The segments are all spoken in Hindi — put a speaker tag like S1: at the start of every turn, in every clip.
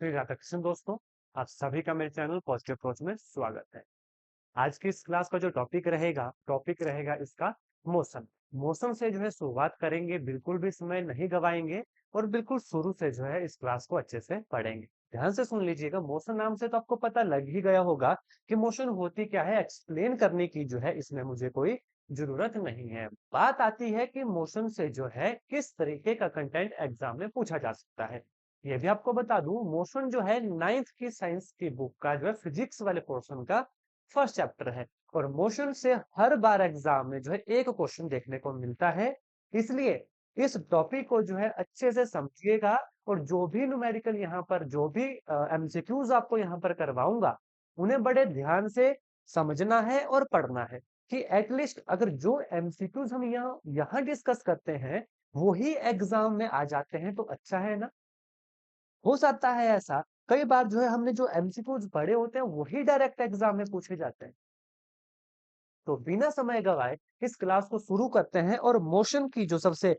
S1: श्री राधा कृष्ण दोस्तों, आप सभी का मेरे चैनल पॉजिटिव अप्रोच में स्वागत है। आज की इस क्लास का जो टॉपिक रहेगा इसका मोशन। मोशन से जो है शुरुआत करेंगे, बिल्कुल भी समय नहीं गवाएंगे और बिल्कुल शुरू से जो है इस क्लास को अच्छे से पढ़ेंगे। ध्यान से सुन लीजिएगा, मोशन नाम से तो आपको पता लग ही गया होगा कि मोशन होती क्या है। एक्सप्लेन करने की जो है इसमें मुझे कोई जरूरत नहीं है। बात आती है कि मोशन से जो है किस तरीके का कंटेंट एग्जाम में पूछा जा सकता है। ये भी आपको बता दूं, मोशन जो है 9th की साइंस की बुक का जो है फिजिक्स वाले पोर्शन का फर्स्ट चैप्टर है। और मोशन से हर बार एग्जाम में जो है एक क्वेश्चन देखने को मिलता है। इसलिए इस टॉपिक को जो है अच्छे से समझिएगा। और जो भी न्यूमेरिकल यहाँ पर जो भी एमसीक्यूज आपको यहाँ पर करवाऊंगा, उन्हें बड़े ध्यान से समझना है और पढ़ना है कि एटलीस्ट अगर जो एमसीक्यूज हम यहाँ डिस्कस करते हैं वही एग्जाम में आ जाते हैं तो अच्छा है ना। हो सकता है ऐसा कई बार जो है हमने जो एमसीक्यूज पढ़े होते हैं वही डायरेक्ट एग्जाम में पूछे जाते हैं। तो बिना समय गवाए इस क्लास को शुरू करते हैं और मोशन की जो सबसे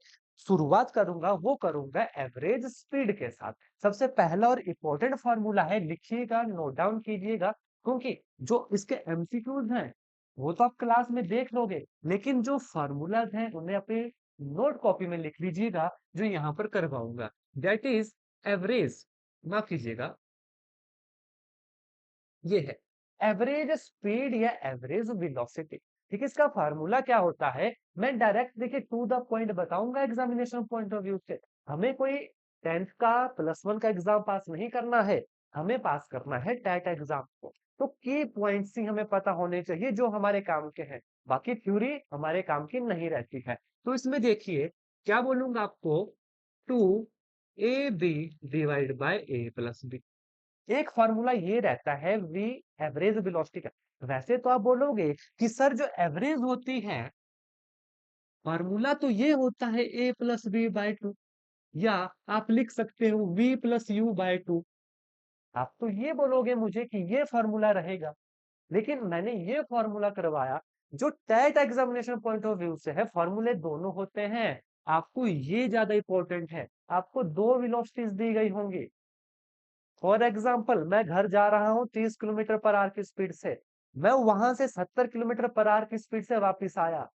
S1: शुरुआत करूंगा वो करूंगा एवरेज स्पीड के साथ। सबसे पहला और इम्पोर्टेंट फॉर्मूला है, लिखिएगा, नोट डाउन कीजिएगा, क्योंकि जो इसके एमसीक्यूज हैं वो तो आप क्लास में देख लोगे, लेकिन जो फॉर्मूलाज हैं उन्हें अपने नोट कॉपी में लिख लीजिएगा जो यहाँ पर करवाऊंगा। दैट इज एवरेज, माफ कीजिएगा, ये है एवरेज स्पीड या एवरेज वेलोसिटी। ठीक है, इसका फार्मूला क्या होता है मैं डायरेक्ट देखिए टू द पॉइंट बताऊंगा। एग्जामिनेशन पॉइंट ऑफ व्यू से हमें कोई 10th का +1 का एग्जाम पास नहीं करना है, हमें पास करना है टैट एग्जाम को। तो की पॉइंट्स ही हमें पता होने चाहिए जो हमारे काम के हैं, बाकी थ्योरी हमारे काम की नहीं रहती है। तो इसमें देखिए क्या बोलूंगा आपको, 2ab/a+b। एक फॉर्मूला ये रहता है वी एवरेज वेलोसिटी का। वैसे तो आप बोलोगे कि सर जो एवरेज होती है फॉर्मूला तो ये होता है a+b/2, या आप लिख सकते हो v+u/2। आप तो ये बोलोगे मुझे कि ये फॉर्मूला रहेगा, लेकिन मैंने ये फॉर्मूला करवाया जो TET examination point of view से है। फॉर्मूले दोनों होते हैं, आपको ये ज्यादा इंपॉर्टेंट है। आपको दो वेलोसिटीज दी गई होंगी। फॉर एग्जाम्पल मैं घर जा रहा हूँ 30 किलोमीटर पर आवर की स्पीड से, मैं वहां से 70 किलोमीटर पर आवर की स्पीड से वापिस आया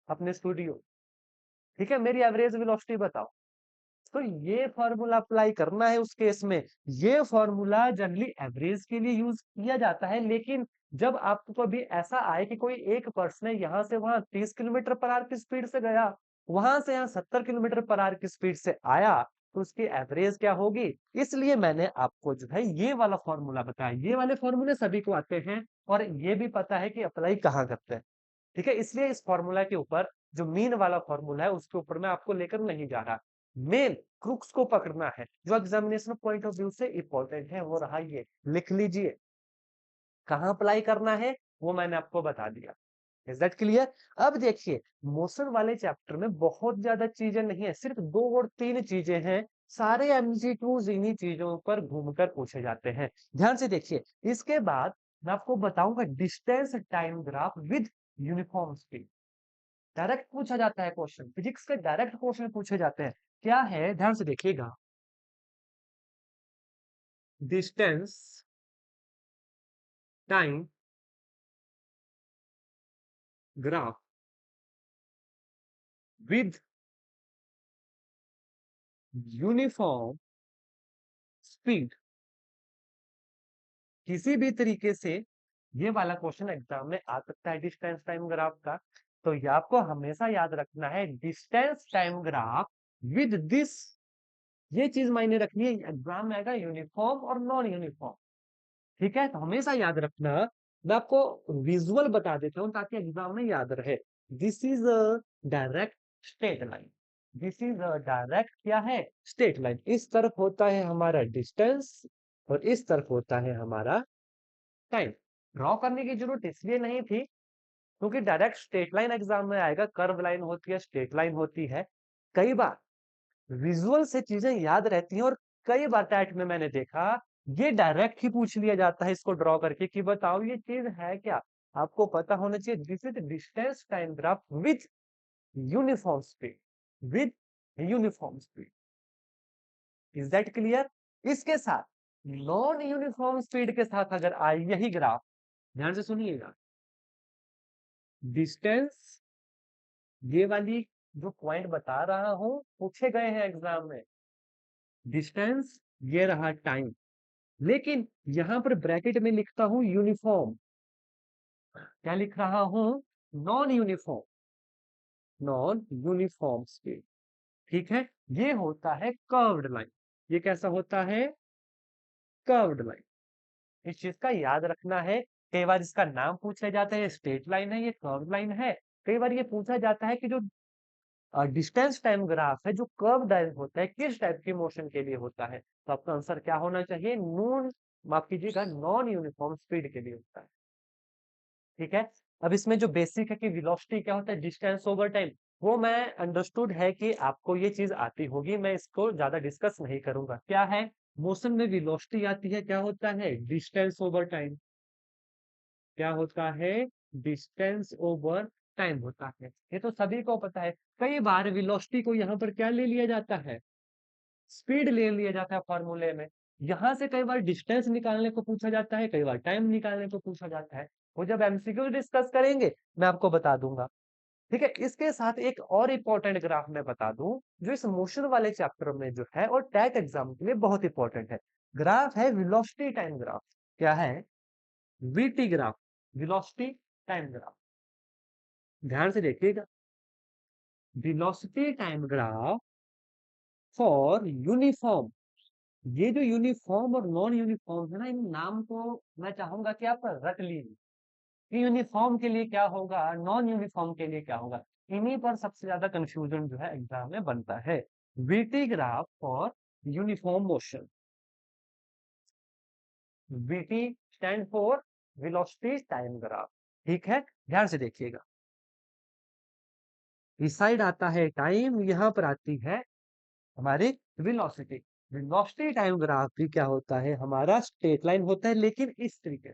S1: अपने स्टूडियो। ठीक है, मेरी एवरेज वेलोसिटी बताओ। तो ये फॉर्मूला अप्लाई करना है उस केस में। ये फॉर्मूला जनरली एवरेज के लिए यूज किया जाता है, लेकिन जब आपको कभी ऐसा आए कि कोई एक पर्सन है यहाँ से वहां 30 किलोमीटर पर आवर की स्पीड से गया, वहां से यहाँ 70 किलोमीटर पर आवर की स्पीड से आया, तो उसकी एवरेज क्या होगी। इसलिए मैंने आपको जो है ये वाला फॉर्मूला बताया। ये वाले फॉर्मूले सभी को आते हैं और ये भी पता है कि अप्लाई कहाँ करते हैं। ठीक है, इसलिए इस फॉर्मूला के ऊपर जो मीन वाला फॉर्मूला है उसके ऊपर मैं आपको लेकर नहीं जा रहा। मेन क्रुक्स को पकड़ना है जो एग्जामिनेशन पॉइंट ऑफ व्यू से इंपॉर्टेंट है, वो रहा ये। लिख लीजिए कहाँ अप्लाई करना है, वो मैंने आपको बता दिया। Is that clear. अब देखिए मोशन वाले चैप्टर में बहुत ज्यादा चीजें नहीं है, सिर्फ 2 और 3 चीजें हैं। सारे एमसीक्यूज इन्हीं चीजों पर घूमकर पूछे जाते हैं। ध्यान से देखिए, इसके बाद मैं आपको बताऊंगा distance time graph with uniform speed. Direct पूछा जाता है क्वेश्चन, फिजिक्स के डायरेक्ट क्वेश्चन पूछे जाते हैं। क्या है, ध्यान से देखिएगा, distance time graph with uniform speed. किसी भी तरीके से ये वाला क्वेश्चन एग्जाम में आ सकता है डिस्टेंस टाइम ग्राफ का। तो ये आपको हमेशा याद रखना है, distance time graph with this, ये चीज मायने रखनी है एग्जाम में आएगा यूनिफॉर्म और नॉन यूनिफॉर्म। ठीक है, तो हमेशा याद रखना। मैं आपको विजुअल बता देता हूँ ताकि एग्जाम में याद रहे। This is a direct straight line. This is a direct क्या है, स्ट्रेट लाइन। इस तरफ होता है हमारा डिस्टेंस और इस तरफ होता है हमारा टाइम। ड्रॉ करने की जरूरत इसलिए नहीं थी क्योंकि डायरेक्ट स्ट्रेट लाइन एग्जाम में आएगा, कर्व लाइन होती है, स्ट्रेट लाइन होती है। कई बार विजुअल से चीजें याद रहती हैं और कई बार टैट में मैंने देखा ये डायरेक्ट ही पूछ लिया जाता है इसको ड्रॉ करके कि बताओ ये चीज है क्या। आपको पता होना चाहिए this is distance time graph with uniform speed, with uniform speed. Is that clear. इसके साथ नॉन यूनिफॉर्म स्पीड के साथ अगर आए यही ग्राफ, ध्यान से सुनिएगा, डिस्टेंस, ये वाली जो पॉइंट बता रहा हूं पूछे गए हैं एग्जाम में, डिस्टेंस, ये रहा टाइम, लेकिन यहां पर ब्रैकेट में लिखता हूं यूनिफॉर्म, क्या लिख रहा हूं, non uniform, non uniform speed, ठीक है, ये होता है कर्व्ड लाइन, ये कैसा होता है, कर्व्ड लाइन, इस चीज का याद रखना है, कई बार इसका नाम पूछा जाता है, स्ट्रेट लाइन है, ये कर्व लाइन है, कई बार ये पूछा जाता है कि जो डिस्टेंस टाइम ग्राफ है जो कर्व लाइन होता है किस टाइप की मोशन के लिए होता है, तो आपका आंसर क्या होना चाहिए, नॉन, माफ कीजिएगा, नॉन यूनिफॉर्म स्पीड के लिए होता है, ठीक है। अब इसमें जो बेसिक है कि वेलोसिटी क्या होता है, डिस्टेंस ओवर टाइम, वो मैं अंडरस्टूड है कि आपको ये चीज आती होगी, मैं इसको ज्यादा डिस्कस नहीं करूंगा, क्या है, मोशन में वेलोसिटी आती है, क्या होता है, डिस्टेंस ओवर टाइम, क्या होता है, डिस्टेंस ओवर टाइम होता है, ये तो सभी को पता है, कई बार वेलोसिटी को यहाँ पर क्या ले लिया जाता है, स्पीड ले लिया जाता है फॉर्मूले में, यहां से कई बार डिस्टेंस निकालने को पूछा जाता है, कई बार टाइम निकालने को पूछा जाता है, वो जब एमसीक्यू डिस्कस करेंगे मैं आपको बता दूंगा, ठीक है। इसके साथ एक और इंपॉर्टेंट ग्राफ मैं बता दूं जो इस मोशन वाले चैप्टर में जो है और टैट एग्जाम के लिए बहुत इंपॉर्टेंट है, ग्राफ है वेलोसिटी टाइम ग्राफ, क्या है, VT graph, velocity time graph, ध्यान से देखिएगा, velocity time graph for uniform, ये जो यूनिफॉर्म और नॉन यूनिफॉर्म है ना, इन नाम को मैं चाहूंगा कि आप रट लीजिए कि यूनिफॉर्म के लिए क्या होगा, नॉन यूनिफॉर्म के लिए क्या होगा, इन्हीं पर सबसे ज्यादा कंफ्यूजन जो है एग्जाम में बनता है, VT graph for uniform motion, VT stand for velocity time graph, ठीक है, ध्यान से देखिएगा, इस साइड आता है टाइम, यहां पर आती है हमारी वेलोसिटी, वेलोसिटी टाइम ग्राफ भी क्या होता है, हमारा स्ट्रेट लाइन होता है, लेकिन इस तरीके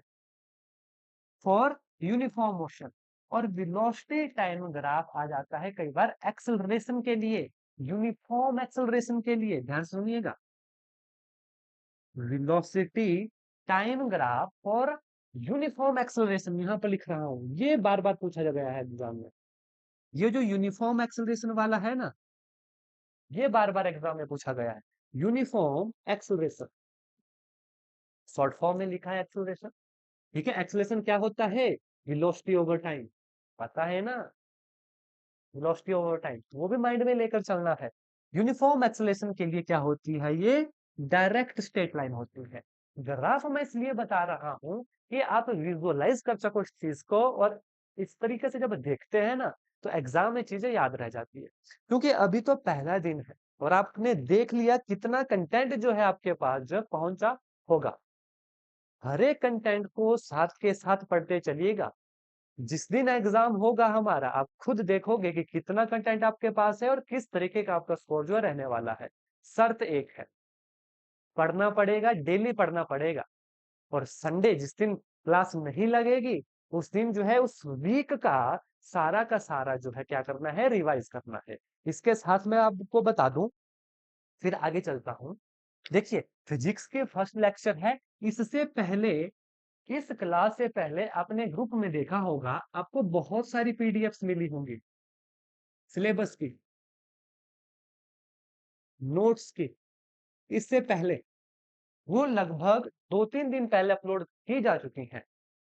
S1: फॉर यूनिफॉर्म मोशन, और वेलोसिटी टाइम ग्राफ आ जाता है कई बार एक्सेलरेशन के लिए, यूनिफॉर्म एक्सेलरेशन के लिए, ध्यान से सुनिएगा, velocity time graph for uniform acceleration, यहां पर लिख रहा हूं, ये बार बार पूछा गया है एग्जाम में, ये जो यूनिफॉर्म एक्सेलरेशन वाला है ना, ये बार बार एग्जाम में पूछा गया है, यूनिफॉर्म एक्सेलरेशन, शॉर्ट फॉर्म में लिखा है एक्सेलरेशन, ठीक है, एक्सेलरेशन क्या होता है, वेलोसिटी ओवर टाइम, पता है ना, वेलोसिटी ओवर टाइम, वो भी माइंड में लेकर चलना है, यूनिफॉर्म एक्सेलरेशन के लिए क्या होती है, ये डायरेक्ट स्ट्रेट लाइन होती है, ग्राफ मैं इसलिए बता रहा हूं कि आप विजुअलाइज कर सको इस चीज को, और इस तरीके से जब देखते हैं ना तो एग्जाम में चीजें याद रह जाती है, क्योंकि अभी तो पहला दिन है और आपने देख लिया कितना कंटेंट जो है आपके पास जो पहुंचा होगा, हर एक कंटेंट को साथ के साथ पढ़ते चलिएगा, जिस दिन एग्जाम होगा हमारा आप खुद देखोगे कि कितना कंटेंट आपके पास है और किस तरीके का आपका स्कोर जो है रहने वाला है, शर्त एक है, पढ़ना पड़ेगा, डेली पढ़ना पड़ेगा, और संडे जिस दिन क्लास नहीं लगेगी उस दिन जो है उस वीक का सारा जो है क्या करना है, रिवाइज करना है, इसके साथ मैं आपको बता दूं, फिर आगे चलता हूं, देखिए फिजिक्स के फर्स्ट लेक्चर है, इससे पहले, इस क्लास से पहले आपने ग्रुप में देखा होगा आपको बहुत सारी पीडीएफ्स मिली होंगी, सिलेबस की, नोट्स की, इससे पहले वो लगभग 2-3 दिन पहले अपलोड की जा चुकी हैं,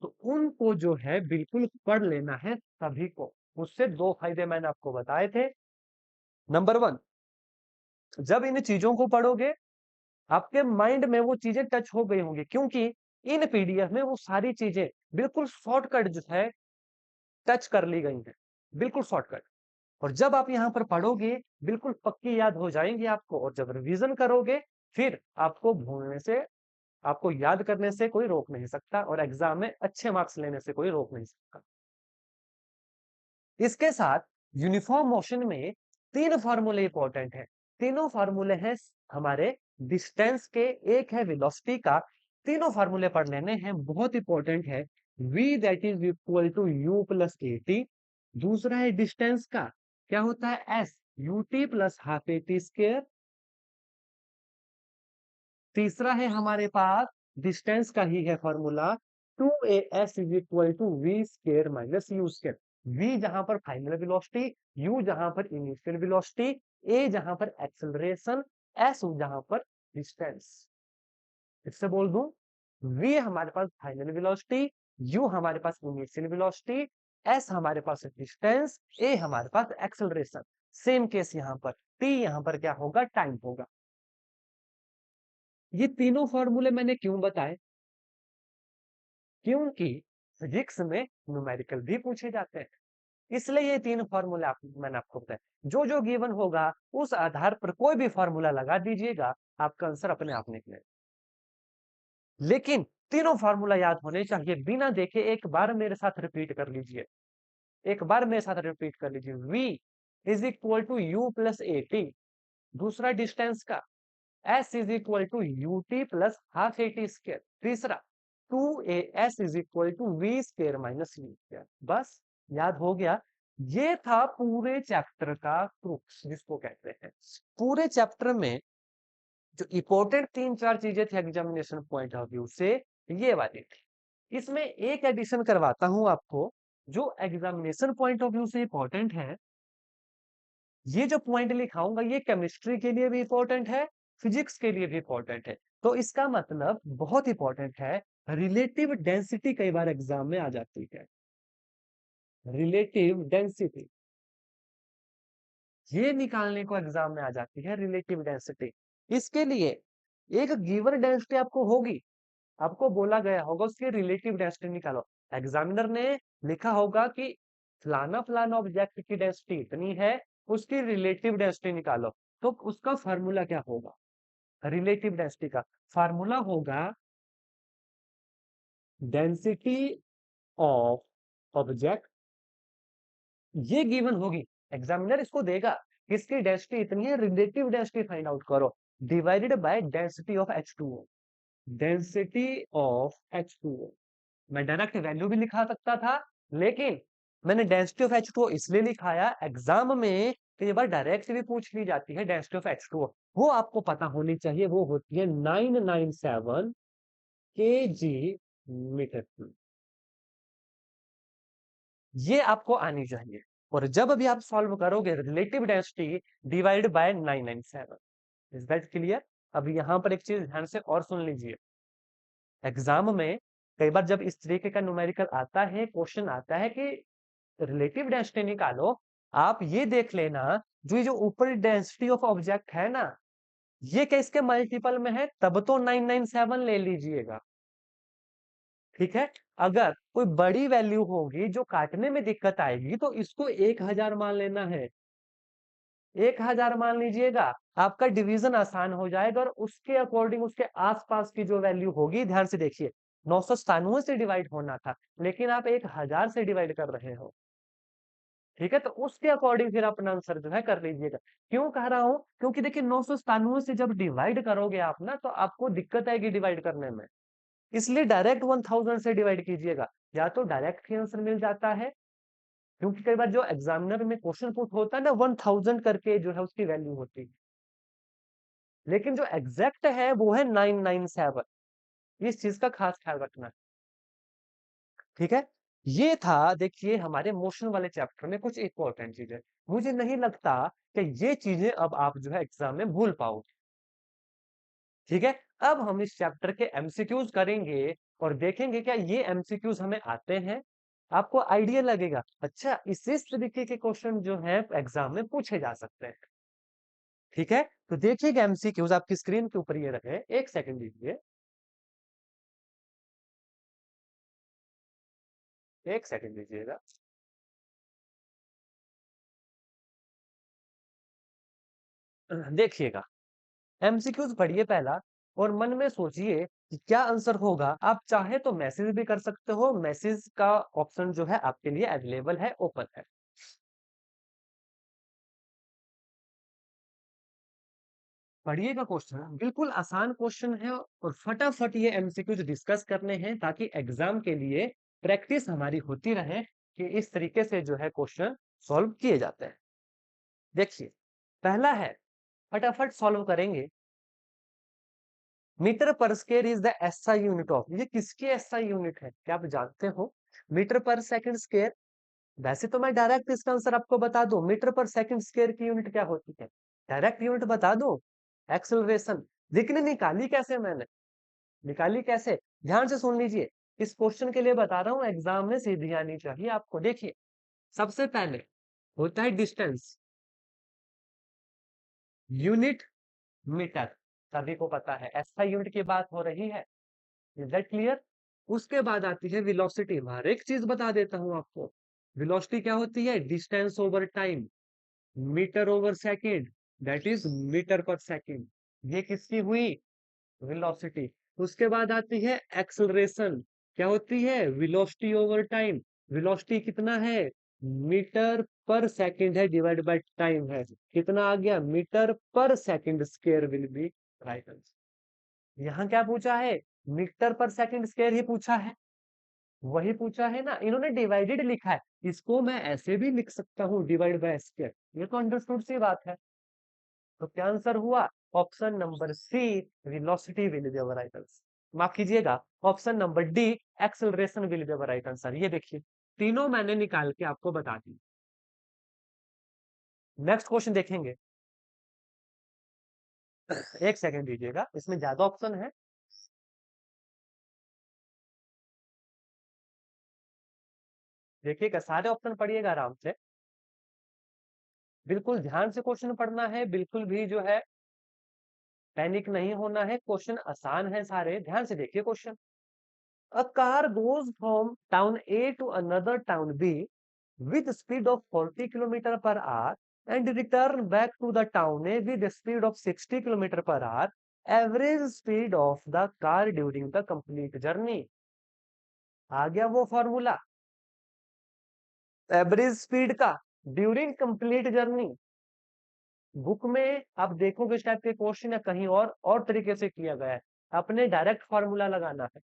S1: तो उनको जो है बिल्कुल पढ़ लेना है सभी को, उससे दो फायदे मैंने आपको बताए थे, नंबर वन, जब इन चीजों को पढ़ोगे आपके माइंड में वो चीजें टच हो गई होंगी, क्योंकि इन पीडीएफ में वो सारी चीजें बिल्कुल शॉर्टकट जो है टच कर ली गई हैं, बिल्कुल शॉर्टकट, और जब आप यहाँ पर पढ़ोगे बिल्कुल पक्की याद हो जाएंगी आपको, और जब रिवीजन करोगे फिर आपको भूलने से, आपको याद करने से कोई रोक नहीं सकता, और एग्जाम में अच्छे मार्क्स लेने से कोई रोक नहीं सकता। इसके साथ यूनिफॉर्म मोशन में तीन फार्मूले इंपॉर्टेंट है, तीनों फार्मूले हैं हमारे डिस्टेंस के, एक है वेलोसिटी का, तीनों फार्मूले पढ़ लेने हैं, बहुत इंपॉर्टेंट है, v that is equal to u plus a t, दूसरा है डिस्टेंस का, क्या होता है s ut प्लस हाफ ए टी स्क्र, तीसरा है हमारे पास डिस्टेंस का ही है formula, 2as is equal to v square minus u square. v जहां पर फाइनल वेलोसिटी, u जहां पर इनिशियल वेलोसिटी, a जहां पर एक्सेलरेशन, s जहां पर डिस्टेंस। इससे बोल दूं, v हमारे पास फाइनल वेलोसिटी, u हमारे पास इनिशियल वेलोसिटी, s हमारे पास डिस्टेंस, a हमारे पास एक्सेलरेशन। सेम केस यहां पर, t यहां पर क्या होगा, टाइम होगा। ये तीनों फॉर्मूले मैंने क्यों बताए? क्योंकि फिजिक्स में न्यूमेरिकल भी पूछे जाते हैं, इसलिए ये तीन फॉर्मूले मैंने आपको बताया। जो जो गिवन होगा उस आधार पर कोई भी फॉर्मूला लगा दीजिएगा, आपका आंसर अपने आप निकलेगा। लेकिन तीनों फार्मूला याद होने चाहिए, बिना देखे एक बार मेरे साथ रिपीट कर लीजिए। एक बार मेरे साथ रिपीट कर लीजिए, v is equal to you plus a t. दूसरा डिस्टेंस का, s is equal to u t plus half A t square. तीसरा, 2as is equal to v square minus u square. बस याद हो गया। ये था पूरे चैप्टर का क्रूक्स जिसको कहते हैं। पूरे चैप्टर में जो इंपॉर्टेंट तीन चार चीजें थी एग्जामिनेशन पॉइंट ऑफ व्यू से, ये वाली थी। इसमें एक एडिशन करवाता हूं आपको, जो एग्जामिनेशन पॉइंट ऑफ व्यू से इंपॉर्टेंट है। ये जो पॉइंट लिखाऊंगा ये केमिस्ट्री के लिए भी इंपॉर्टेंट है, फिजिक्स के लिए भी इंपॉर्टेंट है। तो इसका मतलब बहुत इंपॉर्टेंट है। रिलेटिव डेंसिटी कई बार एग्जाम में आ जाती है। रिलेटिव डेंसिटी ये निकालने को एग्जाम में आ जाती है, रिलेटिव डेंसिटी। इसके लिए एक गिवन डेंसिटी आपको होगी, आपको बोला गया होगा उसकी रिलेटिव डेंसिटी निकालो। एग्जामिनर ने लिखा होगा कि फलाना फलाना ऑब्जेक्ट की डेंसिटी इतनी है, उसकी रिलेटिव डेंसिटी निकालो। तो उसका फार्मूला क्या होगा? रिलेटिव डेंसिटी का फार्मूला होगा डेंसिटी ऑफ ऑब्जेक्ट। ये गिवन होगी, एग्जामिनर इसको देगा, किसकी डेंसिटी इतनी है, रिलेटिव डेंसिटी फाइंड आउट करो, divided by density of H2O। Density of H2O मैं डायरेक्ट वैल्यू भी लिखा सकता था, लेकिन मैंने डेंसिटी ऑफ H2O इसलिए लिखाया, एग्जाम में कई बार डायरेक्ट भी पूछ ली जाती है डेंसिटी ऑफ H2O, वो आपको पता होनी चाहिए। वो होती है 997 kg मीटर क्यूब। ये आपको आनी चाहिए। और जब भी आप सॉल्व करोगे, relative density divide by 997। Is that clear? अब यहाँ पर एक चीज ध्यान से और सुन लीजिए। एग्जाम में कई बार जब इस तरीके का न्यूमेरिकल आता है, क्वेश्चन आता है कि रिलेटिव डेंसिटी निकालो, आप ये देख लेना, जो ऊपर डेंसिटी ऑफ ऑब्जेक्ट है ना, ये क्या इसके मल्टीपल में है, तब तो 997 ले लीजिएगा। ठीक है, अगर कोई बड़ी वैल्यू होगी जो काटने में दिक्कत आएगी, तो इसको 1000 मान लेना है। 1000 मान लीजिएगा, आपका डिवीजन आसान हो जाएगा, और उसके अकॉर्डिंग उसके आसपास की जो वैल्यू होगी, ध्यान से देखिए, 997 से डिवाइड होना था, लेकिन आप 1000 से डिवाइड कर रहे हो। ठीक है, तो उसके अकॉर्डिंग फिर अपना आंसर जो है कर लीजिएगा। क्यों कह रहा हूं? क्योंकि देखिए 997 से जब डिवाइड करोगे आप ना, तो आपको दिक्कत आएगी डिवाइड करने में। इसलिए डायरेक्ट 1000 से डिवाइड कीजिएगा, या तो डायरेक्ट ही आंसर मिल जाता है, क्योंकि कई बार जो एग्जामिनर में क्वेश्चन पुट होता है ना, 1000 करके जो है उसकी वैल्यू होती है, लेकिन जो एग्जैक्ट है वो है 997। इस चीज का खास ख्याल रखना है। ठीक है, ये था देखिए हमारे मोशन वाले चैप्टर में कुछ इंपॉर्टेंट चीजें। मुझे नहीं लगता कि ये चीजें अब आप जो है एग्जाम में भूल पाओगे। ठीक है, अब हम इस चैप्टर के एमसीक्यूज करेंगे, और देखेंगे क्या ये एमसीक्यूज हमें आते हैं। आपको आइडिया लगेगा, अच्छा इस तरीके के क्वेश्चन जो है एग्जाम में पूछे जा सकते हैं। ठीक है, तो देखिएगा एमसीक्यूज आपकी स्क्रीन के ऊपर ये रहे, एक सेकंड दीजिए, एक सेकंड दीजिएगा। देखिएगा, एमसीक्यूज पढ़िए पहला, और मन में सोचिए कि क्या आंसर होगा। आप चाहे तो मैसेज भी कर सकते हो, मैसेज का ऑप्शन जो है आपके लिए अवेलेबल है, ओपन है। पढ़िएगा, क्वेश्चन बिल्कुल आसान क्वेश्चन है, और फटाफट ये एमसीक्यूज डिस्कस करने हैं, ताकि एग्जाम के लिए प्रैक्टिस हमारी होती रहे कि इस तरीके से जो है क्वेश्चन सॉल्व किए जाते हैं। देखिए, पहला है, फटाफट सॉल्व करेंगे। मीटर पर square is the SI unit of, ये किसकी एसआई यूनिट है क्या आप जानते हो? मीटर पर सेकंड स्क्वायर। वैसे तो मैं डायरेक्ट इसका आंसर आपको बता दूं, मीटर पर सेकंड स्क्वायर की यूनिट क्या होती है, डायरेक्ट यूनिट बता दूं, एक्सेलरेशन। लेकिन निकाली कैसे मैंने, निकाली कैसे, ध्यान से सुन लीजिए। इस क्वेश्चन के लिए बता रहा हूं, एग्जाम में सीधी आनी चाहिए आपको। देखिए, सबसे पहले होता है डिस्टेंस, यूनिट मीटर, सभी को पता है एसआई यूनिट की बात हो रही है। Is that clear? उसके बाद आती है वेलोसिटी। हर एक चीज बता देता हूं आपको। वेलोसिटी क्या होती है? Distance over time, metre over second, that is metre per second. ये किसकी हुई? वेलोसिटी। उसके बाद आती है एक्सेलरेशन। क्या होती है? Velocity over time. वेलोसिटी कितना है? मीटर पर सेकेंड है, डिवाइड बाय टाइम है। कितना आ गया? Metre per second square will be right answer. यहाँ क्या पूछा है? मीटर पर सेकंड स्क्वायर ही पूछा है, वही पूछा है ना। इन्होंने डिवाइडेड लिखा है, इसको मैं ऐसे भी लिख सकता हूँ, डिवाइड बाय स्क्वायर। ये तो अंडरस्टूड सी बात है। तो क्या आंसर हुआ? Option number C, velocity will be our right answer. माफ कीजिएगा, option number D, acceleration will be our right answer. ये देखिए, तीनों मैंने निकाल के आपको बता दी। नेक्स्ट क्वेश्चन देखेंगे। एक सेकंड दीजिएगा, इसमें ज्यादा ऑप्शन है। देखिएगा, सारे ऑप्शन पढ़िएगा आराम से, बिल्कुल ध्यान से क्वेश्चन पढ़ना है, बिल्कुल भी जो है पैनिक नहीं होना है। क्वेश्चन आसान है सारे, ध्यान से देखिए question. A car goes from town A to another town B with speed of 40 kilometer per hour and return back to the town A with a speed of 60 kilometer per hour. Average speed of the car during the complete journey। आ गया वो फॉर्मूला एवरेज स्पीड का ड्यूरिंग कंप्लीट जर्नी। बुक में आप देखोगे इस टाइप के क्वेश्चन या कहीं और तरीके से किया गया है, अपने डायरेक्ट फार्मूला लगाना है।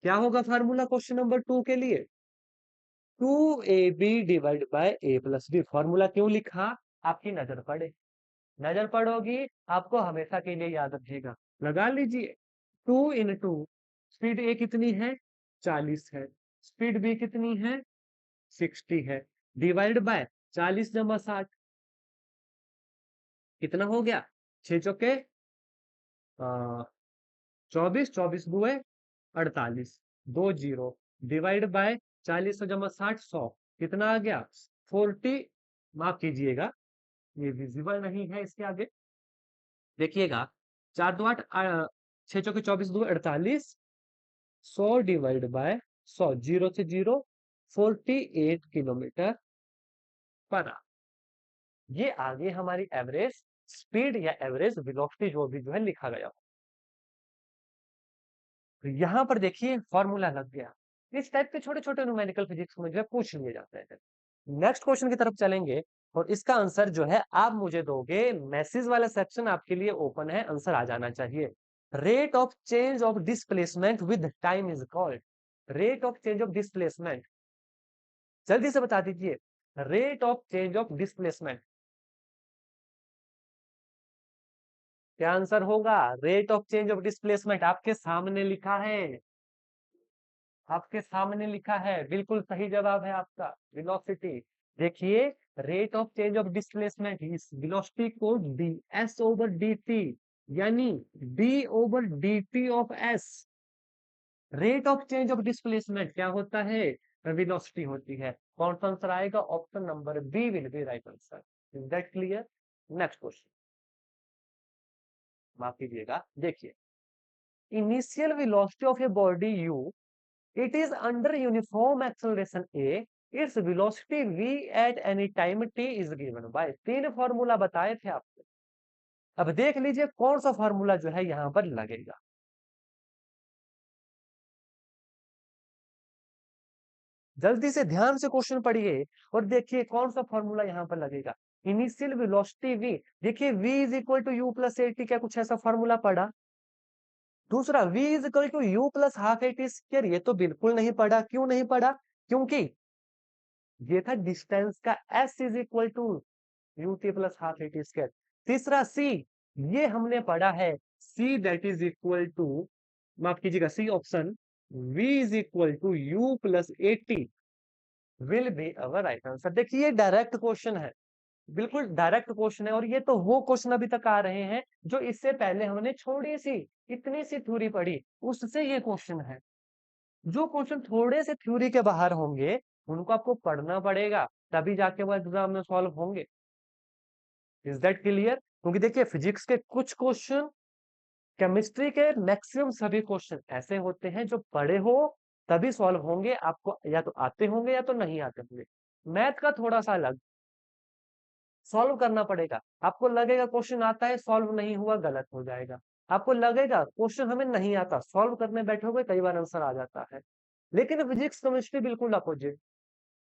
S1: क्या होगा फार्मूला क्वेश्चन नंबर 2 के लिए? 2ab divide by a plus b. Formula क्यों लिखा? आपकी नजर पड़े, नजर पड़ोगी, आपको हमेशा के लिए याद रखेगा। लगा लीजिए, 2 × स्पीड ए कितनी है? 40 है। स्पीड बी कितनी है? 60 है। डिवाइड बाय 40 × 60 कितना हो गया? 6 चौके 24, 24 × 2 = 48, 2 0। डिवाइड बाय 40 × 60 100, कितना आ गया? 40। माफ कीजिएगा, ये विजिबल नहीं है इसके आगे, देखिएगा। 4 2 8, 6 चौके 24 2 = 48, 100/100, 0 से 0, 48 km/h। ये आगे हमारी एवरेज स्पीड या एवरेज वेलोसिटी जो भी जो है लिखा गया। तो यहाँ पर देखिए फॉर्मूला लग गया। इस टाइप के छोटे छोटे न्यूमेरिकल फिजिक्स में जो है पूछ लिए जाते हैं। नेक्स्ट क्वेश्चन की तरफ चलेंगे, और इसका आंसर जो है आप मुझे दोगे। मैसेज वाला सेक्शन आपके लिए ओपन है, आंसर आ जाना चाहिए। Rate of change of displacement with time is called. Rate of change of displacement, जल्दी से बता दीजिए। Rate of change of displacement क्या आंसर होगा? Rate of change of displacement आपके सामने लिखा है, आपके सामने लिखा है, बिल्कुल सही जवाब है आपका, वेलोसिटी। देखिए, rate of change of displacement इस वेलोसिटी को D S over D T, यानी D over D T of S. Rate of change of displacement क्या होता है? वेलोसिटी होती है। कौन सा आंसर आएगा? Option number B will be right answer. Is that clear? Next question, माफ कीजिएगा, देखिए। Initial velocity of a body u, it is under uniform acceleration A, its velocity v at any time t is given by। तीन फॉर्मूला बताए थे आपको, अब देख लीजिए कौन सा फॉर्मूला जो है यहां पर लगेगा। जल्दी से ध्यान से क्वेश्चन पढ़िए और देखिए कौन सा फॉर्मूला यहां पर लगेगा। इनिशियल वेलोसिटी v, देखिए v is equal to you plus a t, क्या कुछ ऐसा फॉर्मूला पढ़ा? दूसरा v is equal to you plus half A T square, ये तो बिल्कुल नहीं पढ़ा। क्यों नहीं पढ़ा? क्योंकि ये था डिस्टेंस का s is equal to ut plus half a t square. तीसरा सी, ये हमने पढ़ा है C that is equal to, माफ कीजिएगा, C option, v is equal to u plus 80 will be our right answer. देखिए ये डायरेक्ट क्वेश्चन है, बिल्कुल डायरेक्ट क्वेश्चन है, और ये तो वो क्वेश्चन अभी तक आ रहे हैं जो इससे पहले हमने छोटी सी इतनी सी थ्योरी पढ़ी, उससे ये क्वेश्चन है। जो क्वेश्चन थोड़े से थ्योरी के बाहर होंगे उनको आपको पढ़ना पड़ेगा, तभी जाके वो एग्जाम में सॉल्व होंगे। Is that clear? क्योंकि देखिए फिजिक्स के कुछ क्वेश्चन, केमिस्ट्री के मैक्सिमम सभी क्वेश्चन ऐसे होते हैं जो पढ़े हो तभी सॉल्व होंगे, आपको या तो आते होंगे या तो नहीं आते होंगे। मैथ का थोड़ा सा अलग, सॉल्व करना पड़ेगा। आपको लगेगा क्वेश्चन आता है, सॉल्व नहीं हुआ, गलत हो जाएगा। आपको लगेगा क्वेश्चन हमें नहीं आता, सॉल्व करने बैठोगे कई बार आंसर आ जाता है। लेकिन फिजिक्स केमिस्ट्री बिल्कुल अपोजिट,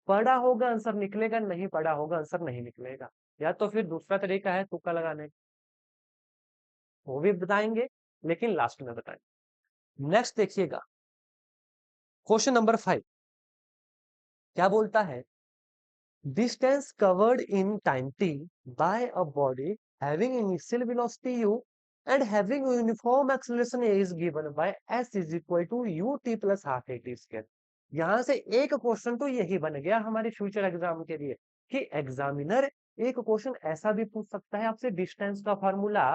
S1: पढ़ा होगा आंसर निकलेगा, नहीं पढ़ा होगा आंसर नहीं निकलेगा। या तो फिर दूसरा तरीका है तुक्का लगाने, वो भी बताएंगे लेकिन लास्ट में बताएंगे। नेक्स्ट देखिएगा, क्वेश्चन नंबर 5 क्या बोलता है, distance covered in time t by a body having initial velocity u and having uniform acceleration a is given by s is equal to ut plus half at square। यहां से एक क्वेश्चन तो यही बन गया हमारे फ्यूचर एग्जाम के लिए कि एग्जामिनर एक क्वेश्चन ऐसा भी पूछ सकता है आपसे, डिस्टेंस का फॉर्मूला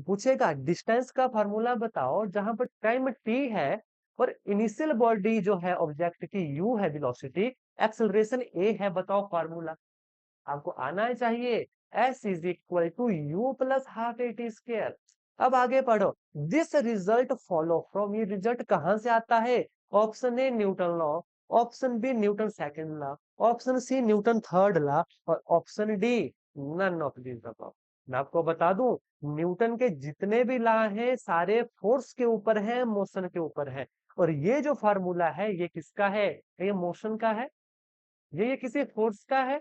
S1: पूछेगा, डिस्टेंस का फॉर्मूला बताओ जहां पर टाइम टी है और इनिशियल बॉडी जो है ऑब्जेक्ट की यू है वेलोसिटी, एक्सेलरेशन ए है, बताओ फॉर्मूला। आपको आना चाहिए S is equal to you plus half A T square. अब आगे पढ़ो, दिस रिजल्ट फॉलो फ्रॉम, ये रिजल्ट कहां से आता है? Option A Newton law, option B Newton second law, option C Newton third law, और option D none of this above. मैं आपको बता दूं, न्यूटन के जितने भी लॉ हैं सारे फोर्स के ऊपर हैं, मोशन के ऊपर है। और ये जो फार्मूला है ये किसका है? ये मोशन का है? ये किसी फोर्स का है?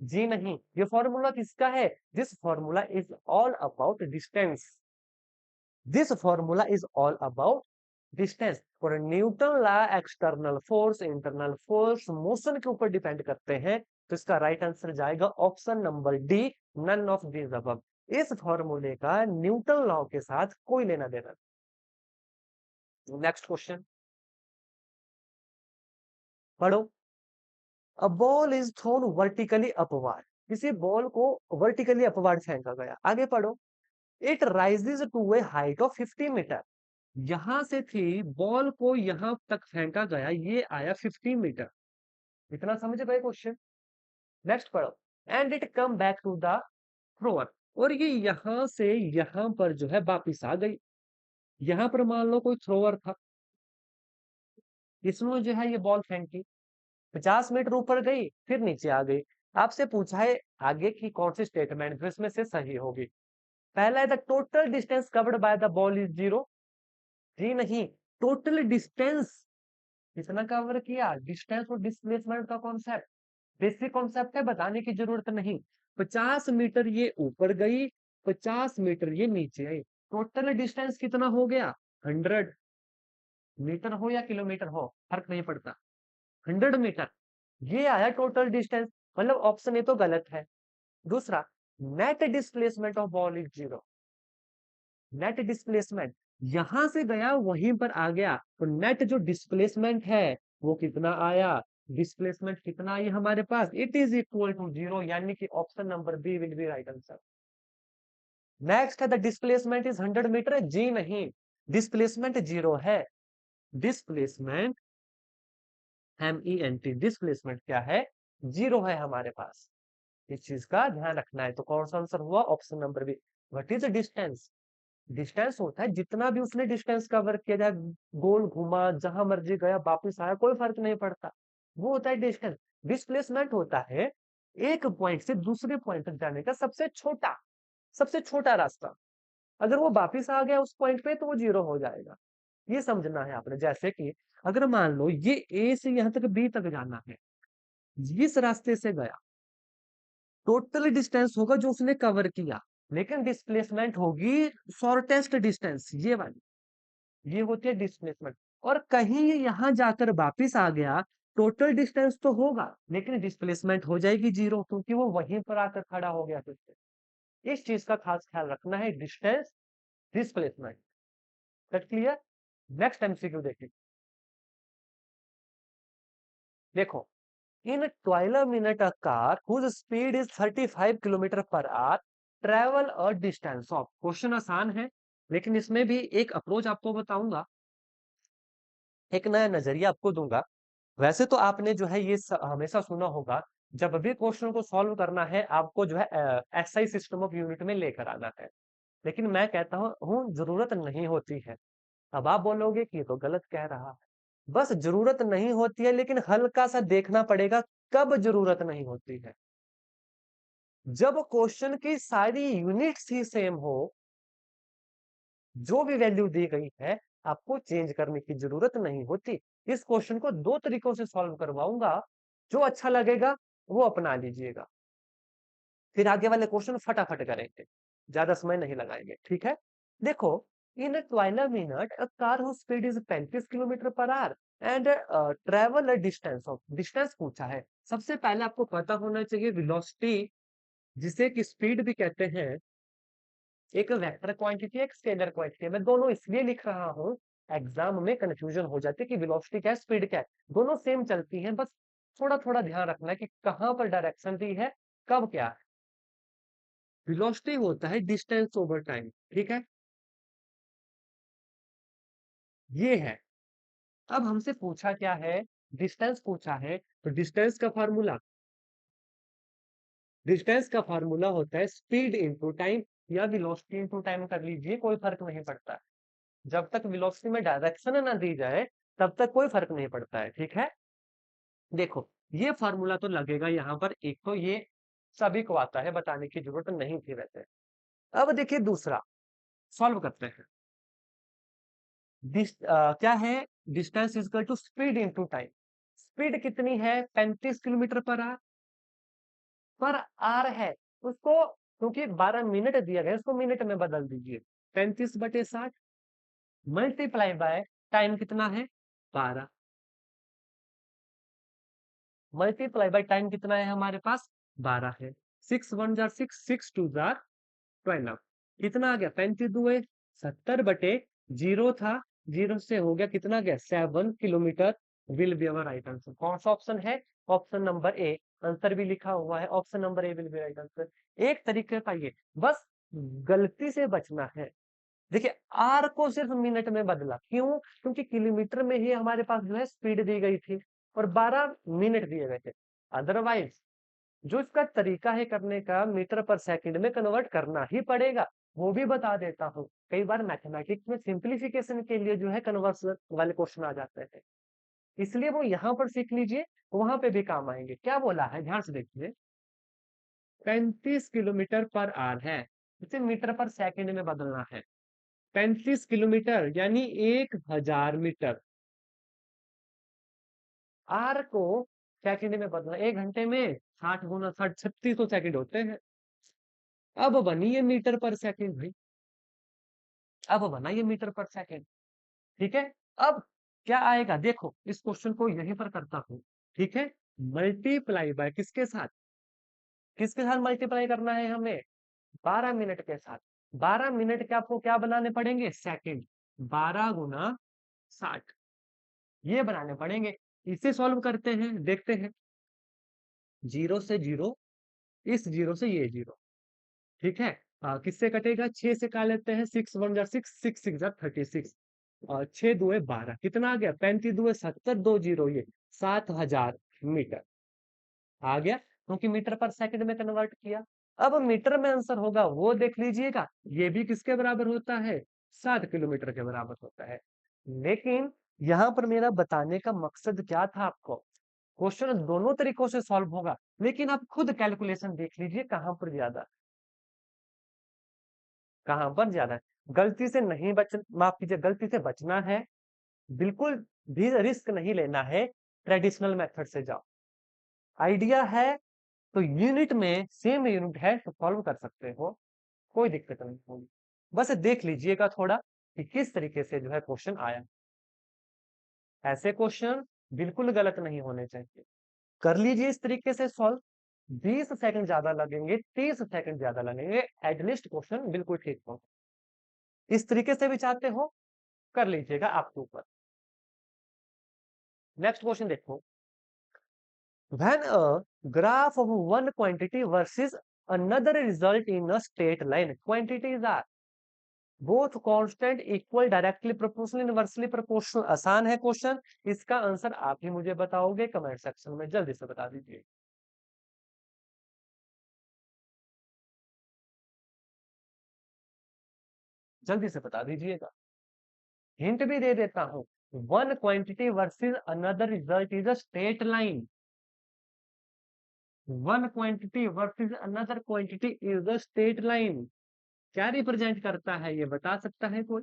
S1: जी नहीं। ये फॉर्मूला किसका है? This formula is all about distance, this formula is all about distance. और Newton law external force, internal force, motion के ऊपर डिपेंड करते हैं, तो इसका राइट आंसर जाएगा option number D, none of this above. इस फॉर्मूले का न्यूटन लॉ के साथ कोई लेना देना। नेक्स्ट क्वेश्चन पढ़ो, a ball is thrown vertically upward, किसी बॉल को वर्टिकली अपवर्ड फेंका गया। आगे पढ़ो, it rises to a height of 50 metre, यहां से थी बॉल को यहां तक फेंका गया, ये आया 50 मीटर। इतना समझ गए क्वेश्चन? नेक्स्ट पढ़ो, and it come back to the thrower, और ये यहां से यहां पर जो है वापिस आ गई। यहां पर मान लो कोई थ्रोअर था, इसमें जो है ये बॉल फेंकी, 50 मीटर ऊपर गई फिर नीचे आ गई। आपसे पूछा है आगे की कौन सी स्टेटमेंट इसमें से सही होगी? पहला है the total distance covered by the ball is zero. जी नहीं, टोटल डिस्टेंस कितना कवर किया? डिस्टेंस और डिस्प्लेसमेंट का कॉन्सेप्ट, बेसिक कॉन्सेप्ट है, बताने की जरूरत नहीं। 50 मीटर ये ऊपर गई, 50 मीटर ये नीचे आई, टोटल डिस्टेंस कितना हो गया? 100। मीटर हो या किलोमीटर हो फर्क नहीं पड़ता, 100 मीटर ये आया टोटल डिस्टेंस, मतलब ऑप्शन ए तो गलत है। दूसरा, net displacement of ball is zero, net displacement यहां से गया वहीं पर आ गया, तो नेट जो डिस्प्लेसमेंट है वो कितना आया? डिस्प्लेसमेंट कितना आई हमारे पास? It is equal to zero, यानी कि option number B will be right answer. Next है द डिस्प्लेसमेंट इज 100 मीटर, जी नहीं, डिस्प्लेसमेंट जीरो है। डिस्प्लेसमेंट MENT, डिस्प्लेसमेंट क्या है? जीरो है हमारे पास। इस चीज का ध्यान रखना है। तो कौन सा आंसर हुआ? Option number B. What is distance? Distance होता है जितना भी उसने डिस्टेंस कवर किया जाए, गोल घुमा, जहां मर्जी गया, वापिस आया, कोई फर्क नहीं पड़ता, वो होता है डिस्टेंस। डिस्प्लेसमेंट होता है एक पॉइंट से दूसरे पॉइंट तक जाने का सबसे छोटा रास्ता। अगर वो वापिस आ गया उस पॉइंट पे तो वो जीरो हो जाएगा। ये समझना है आपने। जैसे कि अगर मान लो ये ए से यहां तक बी तक जाना है, जिस रास्ते से गया टोटल डिस्टेंस होगा जो उसने कवर किया, लेकिन डिस्प्लेसमेंट होगी शॉर्टेस्ट डिस्टेंस, ये वाली, ये होती है डिस्प्लेसमेंट। और कहीं ये यहां जाकर वापिस आ गया, टोटल डिस्टेंस तो होगा लेकिन डिस्प्लेसमेंट हो जाएगी जीरो, क्योंकि वो वहीं पर आकर खड़ा हो गया फिर से। इस चीज का खास ख्याल रखना है। Distance displacement. That clear? Next MCQ देखिए। देखो, in 12 minute a car whose speed is 35 kilometre per hour travel a distance of. Question आसान है, लेकिन इसमें भी एक अप्रोच आपको बताऊंगा, एक नया नजरिया आपको दूंगा। वैसे तो आपने जो है ये हमेशा सुना होगा, जब भी क्वेश्चन को सॉल्व करना है आपको जो है एसआई सिस्टम ऑफ यूनिट में लेकर आना है। लेकिन मैं कहता हूँ जरूरत नहीं होती है। अब आप बोलोगे कि ये तो गलत कह रहा है। बस जरूरत नहीं होती है, लेकिन हल्का सा देखना पड़ेगा कब जरूरत नहीं होती है। जब क्वेश्चन की सारी यूनिट्स ही सेम हो, जो भी वैल्यू दी गई है आपको चेंज करने की जरूरत नहीं होती। इस क्वेश्चन को दो तरीकों से सॉल्व करवाऊंगा, जो अच्छा लगेगा वो अपना लीजिएगा। फिर आगे वाले क्वेश्चन फटाफट करेंगे, ज्यादा समय नहीं लगाएंगे, ठीक है? देखो, in 12 minute a car whose speed is 35 kilometre per hour and travel a distance of, distance पूछा है। सबसे पहले आपको पता होना चाहिए वेलोसिटी, जिसे कि स्पीड भी कहते हैं, एक वेक्टर क्वांटिटी एक स्केलर क्वांटिटी। मैं दोनों इसलिए लिख रहा हूं, एग्जाम में कंफ्यूजन हो जाती है कि वेलोसिटी क्या है स्पीड क्या है। दोनों सेम चलती हैं, बस थोड़ा थोड़ा ध्यान रखना है कि कहां पर डायरेक्शन दी है, कब क्या है। वेलोसिटी होता है डिस्टेंस ओवर टाइम, ठीक है? ये है। अब हमसे पूछा क्या है, डिस्टेंस पूछा है, तो डिस्टेंस का फार्मूला होता है स्पीड इनटू टाइम, या वेलोसिटी इनटू टाइम कर लीजिए, कोई फर्क नहीं पड़ता। जब तक वेलोसिटी में डायरेक्शन ना दी जाए तब तक कोई फर्क नहीं पड़ता है, ठीक है? देखो, ये फार्मूला तो लगेगा यहाँ पर, एक तो ये सभी को आता है, बताने की जरूरत नहीं थी वैसे। अब देखिए दूसरा, सॉल्व करते हैं। क्या है, distance is equal to speed into time. Speed कितनी है, 35 किलोमीटर पर आर है। उसको क्योंकि 12 मिनट दिया गया, उसको मिनट में बदल दीजिए। 35/60 मल्टीप्लाई बाय टाइम कितना है, 12, मल्टीप्लाई बाय टाइम कितना है हमारे पास, 12 है। 6 1 जार 6, 6 2 जार 12, कितना आ गया, 35 2 70 जीरो था, जीरो से हो गया कितना गया, 7 kilometre. Will be our right answer. कौन सा ऑप्शन है, ऑप्शन नंबर ए। आंसर भी लिखा हुआ है, option number A will be right answer. एक तरीके का ये, बस गलती से बचना है। देखिए, आर को सिर्फ मिनट में बदला, क्यों? क्योंकि किलोमीटर में ही हमारे पास जो है स्पीड दी गई थी और 12 मिनट दिए गए थे। अदरवाइज जो इसका तरीका है करने का, मीटर पर सेकंड में कन्वर्ट करना ही पड़ेगा, वो भी बता देता हूँ। कई बार मैथमेटिक्स में सिंप्लीफिकेशन के लिए जो है कन्वर्सन वाले क्वेश्चन आ जाते हैं, इसलिए वो यहाँ पर सीख लीजिए, वहां पे भी काम आएंगे। क्या बोला है, ध्यान से देखिए, 35 किलोमीटर पर आवर है, इसे मीटर पर सेकंड में बदलना है। 35 किलोमीटर यानी 1000 मीटर, आर को सेकंड में बदलना, 1 घंटे में 60 × 60 3600 सेकंड होते हैं। अब बनिए मीटर पर सेकंड भाई, अब बनाइए मीटर पर सेकंड, ठीक है? अब क्या आएगा, देखो इस क्वेश्चन को यहीं पर करता हूं, ठीक है? मल्टीप्लाई बाय किसके साथ, किसके साथ मल्टीप्लाई करना है हमें, 12 मिनट के साथ। 12 मिनट के आपको क्या बनाने पड़ेंगे, सेकंड। 12 × 60 ये बनाने पड़ेंगे। इसे सॉल्व करते हैं, देखते हैं। जीरो से जीरो, इस जीरो से ये जीरो, ठीक है? किससे कटेगा, 6 से का लेते हैं, 6 1 जार 6, 6 6 जार 36, और 6 2 12, कितना आ गया, 35 2 70, 2 जीरो, ये 7000 मीटर आ गया, क्योंकि मीटर पर सेकंड में कन्वर्ट किया। अब मीटर में आंसर होगा वो देख लीजिएगा, ये भी किसके बराबर होता है, 7 किलोमीटर के बराबर होता है। लेकिन यहाँ पर मेरा बताने का मकसद क्या था आपको, क्वेश्चन दोनों तरीकों से सॉल्व होगा, लेकिन आप खुद कैलकुलेशन देख लीजिए कहां पर ज्यादा, कहां पर ज्यादा है। गलती से नहीं बच, माफ कीजिए, गलती से बचना है, बिल्कुल भी रिस्क नहीं लेना है, ट्रेडिशनल मेथड से जाओ। आइडिया है तो यूनिट में सेम यूनिट है तो सॉल्व कर सकते हो, कोई दिक्कत नहीं होगी। बस देख लीजिएगा थोड़ा कि किस तरीके से जो है क्वेश्चन आया। ऐसे क्वेश्चन बिल्कुल गलत नहीं होने चाहिए। कर लीजिए इस तरीके से सॉल्व, 20 सेकंड ज्यादा लगेंगे, 30 सेकंड ज्यादा लगेंगे, एटलीस्ट क्वेश्चन बिल्कुल ठीक हो। इस तरीके से भी चाहते हो कर लीजिएगा आपके ऊपर। नेक्स्ट क्वेश्चन देखो, when a graph of one quantity versus another result in a straight line, quantities are both constant, equal, directly proportional, inversely proportional। आसान है क्वेश्चन, इसका आंसर आप ही मुझे बताओगे कमेंट सेक्शन में, जल्दी से बता दीजिए। जल्दी से बता दीजिएगा। हिंट भी दे देता हूं, one quantity versus another result is a straight line. One quantity versus another quantity is a straight line. क्या रिप्रेजेंट करता है ये बता सकता है कोई?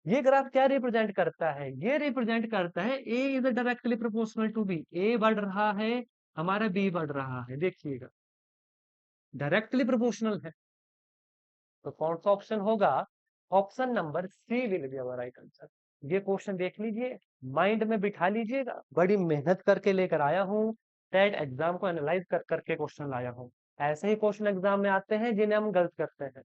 S1: ये ग्राफ क्या रिप्रेजेंट करता है? ये रिप्रेजेंट करता है A is directly proportional to B. A बढ़ रहा है, हमारा बी बढ़ रहा है, देखिएगा डायरेक्टली प्रोपोर्शनल है। तो कौन सा ऑप्शन होगा? Option number C will be our right answer. ये क्वेश्चन देख लीजिए, माइंड में बिठा लीजिएगा, बड़ी मेहनत करके लेकर आया हूँ, टेट एग्जाम को एनालाइज कर करके क्वेश्चन लाया हूँ। ऐसे ही क्वेश्चन एग्जाम में आते हैं जिन्हें हम गलत करते हैं।